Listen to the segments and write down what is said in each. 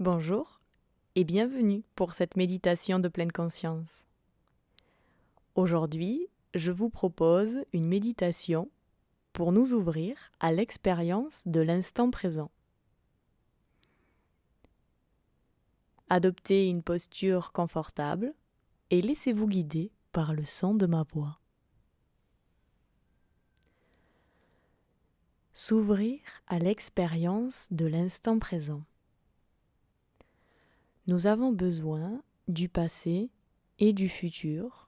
Bonjour et bienvenue pour cette méditation de pleine conscience. Aujourd'hui, je vous propose une méditation pour nous ouvrir à l'expérience de l'instant présent. Adoptez une posture confortable et laissez-vous guider par le son de ma voix. S'ouvrir à l'expérience de l'instant présent. Nous avons besoin du passé et du futur,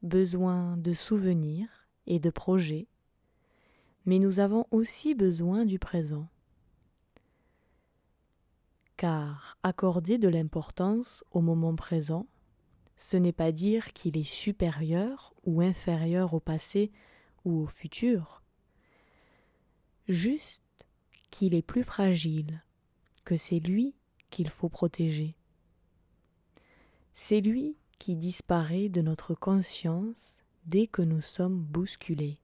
besoin de souvenirs et de projets, mais nous avons aussi besoin du présent. Car accorder de l'importance au moment présent, ce n'est pas dire qu'il est supérieur ou inférieur au passé ou au futur, juste qu'il est plus fragile, que c'est lui qu'il faut protéger. C'est lui qui disparaît de notre conscience dès que nous sommes bousculés.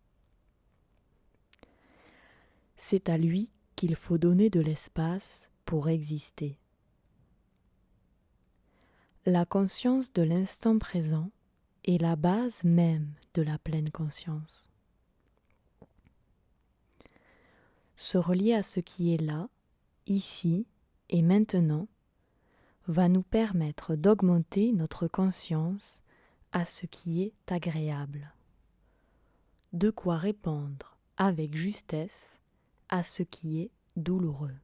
C'est à lui qu'il faut donner de l'espace pour exister. La conscience de l'instant présent est la base même de la pleine conscience. Se relier à ce qui est là, ici et maintenant, va nous permettre d'augmenter notre conscience à ce qui est agréable. De quoi répondre avec justesse à ce qui est douloureux.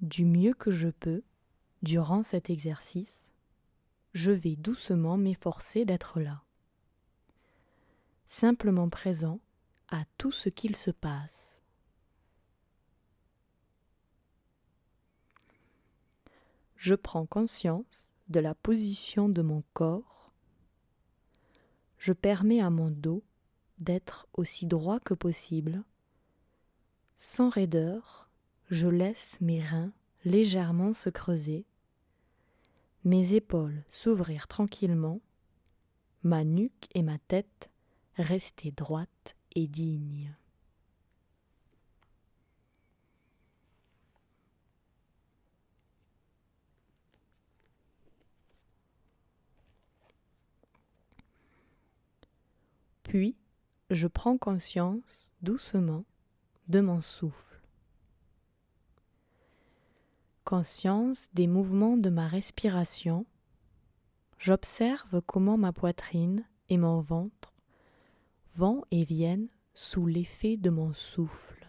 Du mieux que je peux, durant cet exercice, je vais doucement m'efforcer d'être là, simplement présent à tout ce qu'il se passe. Je prends conscience de la position de mon corps. Je permets à mon dos d'être aussi droit que possible. Sans raideur, je laisse mes reins légèrement se creuser, mes épaules s'ouvrir tranquillement, ma nuque et ma tête rester droites et dignes. Puis, je prends conscience doucement de mon souffle. Conscience des mouvements de ma respiration. J'observe comment ma poitrine et mon ventre vont et viennent sous l'effet de mon souffle.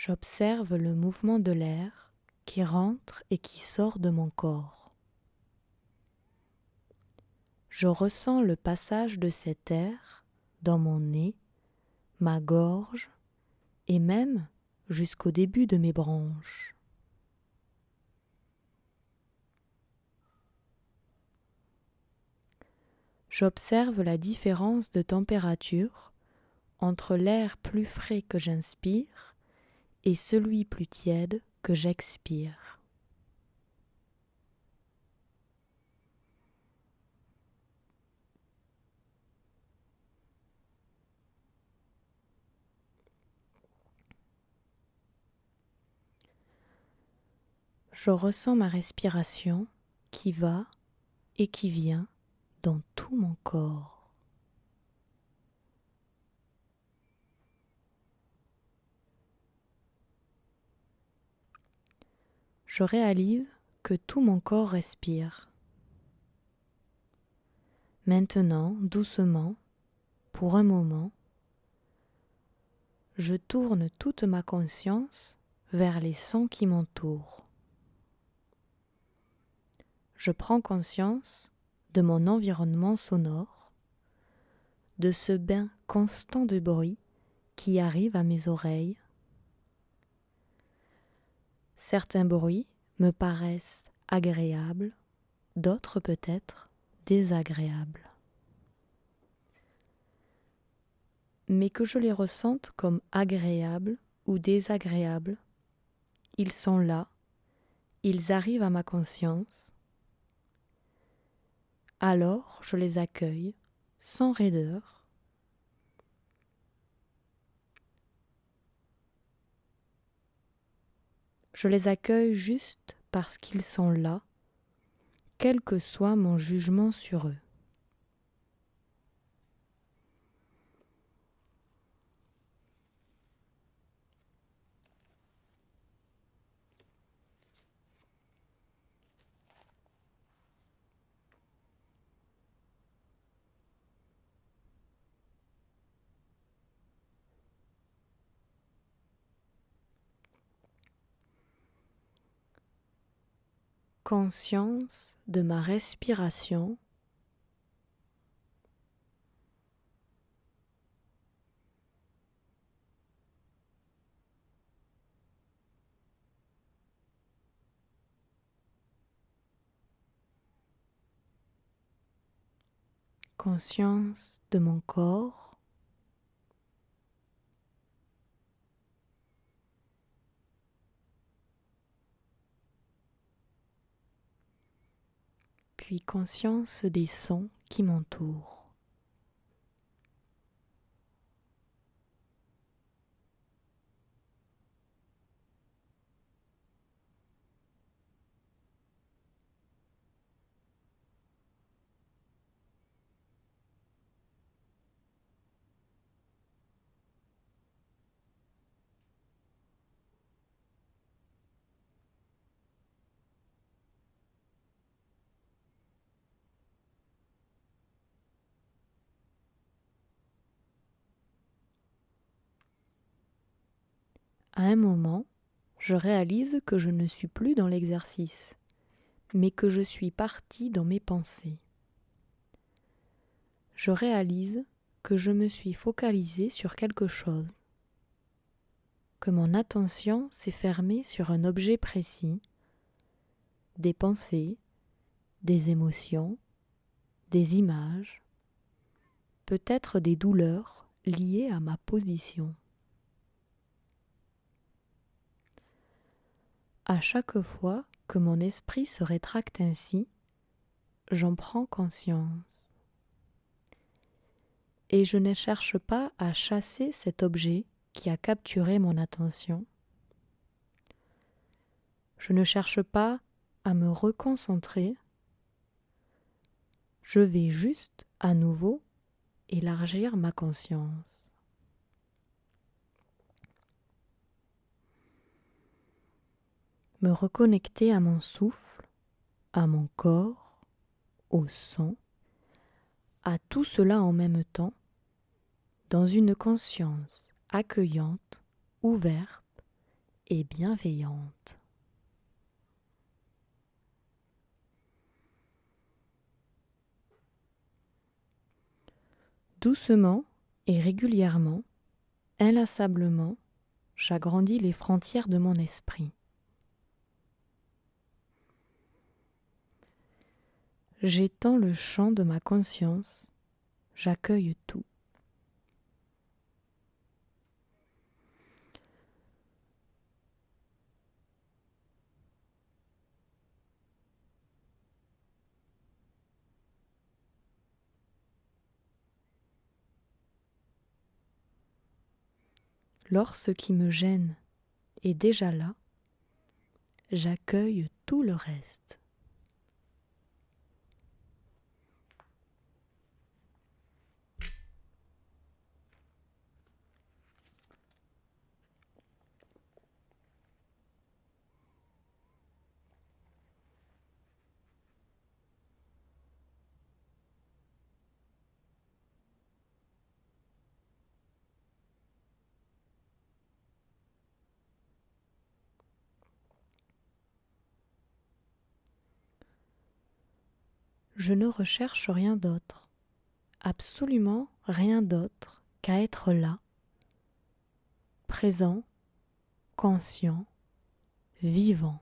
J'observe le mouvement de l'air qui rentre et qui sort de mon corps. Je ressens le passage de cet air dans mon nez, ma gorge et même jusqu'au début de mes branches. J'observe la différence de température entre l'air plus frais que j'inspire et celui plus tiède que j'expire. Je ressens ma respiration qui va et qui vient dans tout mon corps. Je réalise que tout mon corps respire. Maintenant, doucement, pour un moment, je tourne toute ma conscience vers les sons qui m'entourent. Je prends conscience de mon environnement sonore, de ce bain constant de bruit qui arrive à mes oreilles. Certains bruits me paraissent agréables, d'autres peut-être désagréables. Mais que je les ressente comme agréables ou désagréables, ils sont là, ils arrivent à ma conscience. Alors je les accueille sans raideur. Je les accueille juste parce qu'ils sont là, quel que soit mon jugement sur eux. Conscience de ma respiration, conscience de mon corps, puis conscience des sons qui m'entourent. À un moment, je réalise que je ne suis plus dans l'exercice, mais que je suis partie dans mes pensées. Je réalise que je me suis focalisée sur quelque chose, que mon attention s'est fermée sur un objet précis, des pensées, des émotions, des images, peut-être des douleurs liées à ma position. À chaque fois que mon esprit se rétracte ainsi, j'en prends conscience. Et je ne cherche pas à chasser cet objet qui a capturé mon attention. Je ne cherche pas à me reconcentrer. Je vais juste à nouveau élargir ma conscience. Me reconnecter à mon souffle, à mon corps, au son, à tout cela en même temps, dans une conscience accueillante, ouverte et bienveillante. Doucement et régulièrement, inlassablement, j'agrandis les frontières de mon esprit. J'étends le champ de ma conscience, j'accueille tout. Lorsque ce qui me gêne est déjà là, j'accueille tout le reste. Je ne recherche rien d'autre, absolument rien d'autre qu'à être là, présent, conscient, vivant.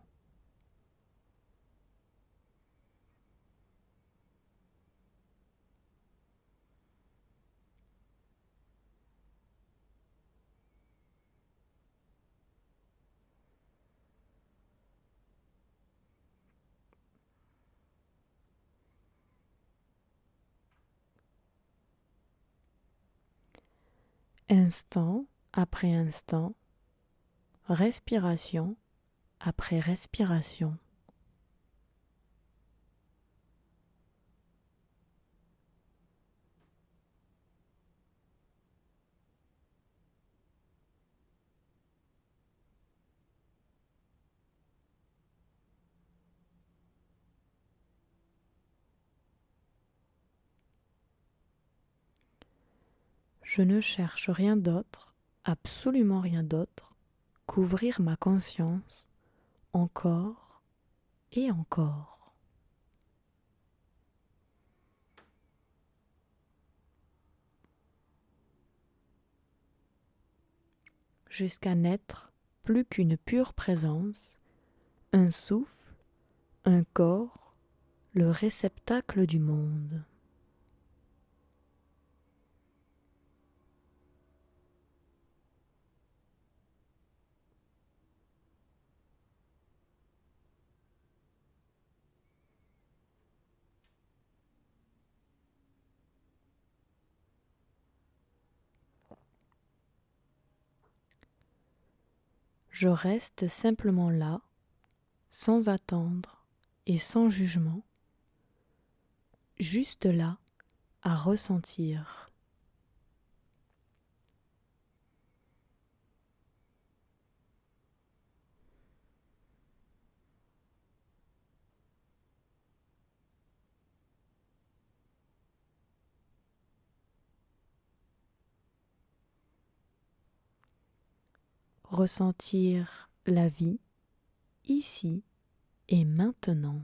Instant après instant, respiration après respiration. Je ne cherche rien d'autre, absolument rien d'autre, qu'ouvrir ma conscience encore et encore. Jusqu'à n'être plus qu'une pure présence, un souffle, un corps, le réceptacle du monde. Je reste simplement là, sans attendre et sans jugement, juste là à ressentir. Ressentir la vie ici et maintenant.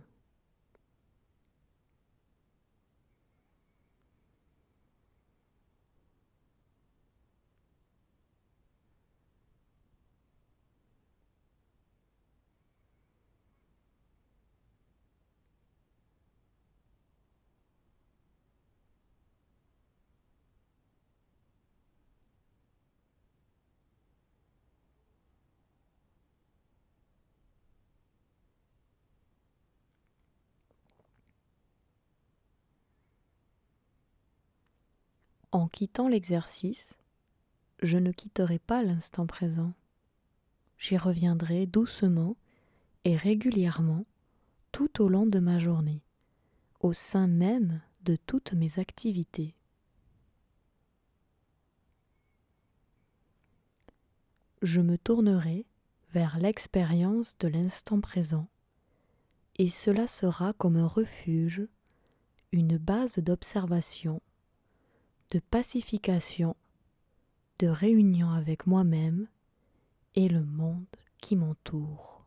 En quittant l'exercice, je ne quitterai pas l'instant présent. J'y reviendrai doucement et régulièrement tout au long de ma journée, au sein même de toutes mes activités. Je me tournerai vers l'expérience de l'instant présent et cela sera comme un refuge, une base d'observation, de pacification, de réunion avec moi-même et le monde qui m'entoure.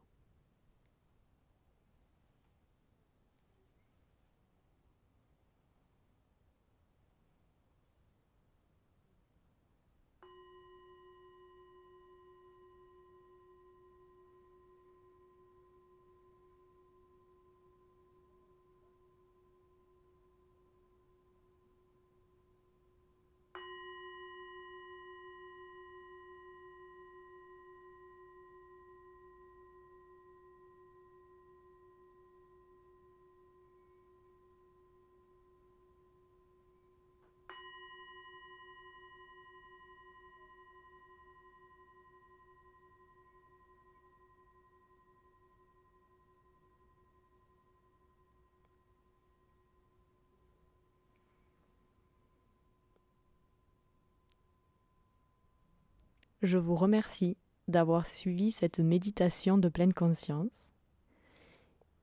Je vous remercie d'avoir suivi cette méditation de pleine conscience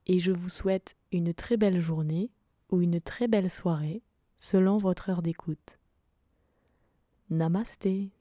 et je vous souhaite une très belle journée ou une très belle soirée selon votre heure d'écoute. Namasté.